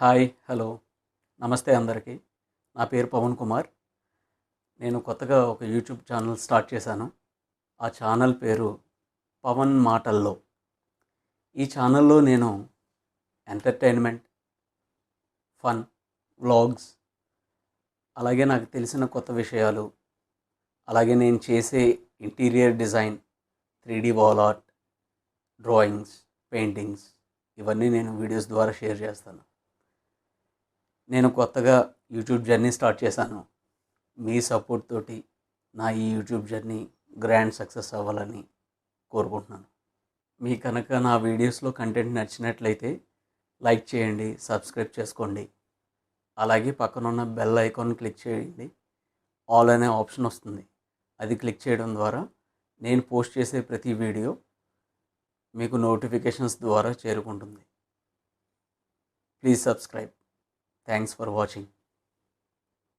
Hi hello నమస్తే అందరికీ. నా పేరు పవన్ కుమార్. నేను కొత్తగా ఒక యూట్యూబ్ ఛానల్ స్టార్ట్ చేశాను. ఆ ఛానల్ పేరు పవన్ మాటల్లో. ఈ ఛానల్లో నేను ఎంటర్టైన్మెంట్, ఫన్, వ్లాగ్స్, అలాగే నాకు తెలిసిన కొత్త విషయాలు, అలాగే నేను చేసే interior design, 3D wall art, drawings, paintings, ఇవన్నీ నేను వీడియోస్ ద్వారా షేర్ చేస్తాను. నేను కొత్తగా యూట్యూబ్ జర్నీ స్టార్ట్ చేశాను. మీ సపోర్ట్ తోటి నా ఈ యూట్యూబ్ జర్నీ గ్రాండ్ సక్సెస్ అవ్వాలని కోరుకుంటున్నాను. మీ కనుక నా వీడియోస్లో కంటెంట్ నచ్చినట్లయితే లైక్ చేయండి, సబ్స్క్రైబ్ చేసుకోండి. అలాగే పక్కనున్న బెల్ ఐకాన్ క్లిక్ చేయండి. ఆల్ అనే ఆప్షన్ వస్తుంది. అది క్లిక్ చేయడం ద్వారా నేను పోస్ట్ చేసే ప్రతి వీడియో మీకు నోటిఫికేషన్స్ ద్వారా చేరుకుంటుంది. Please subscribe. Thanks for watching.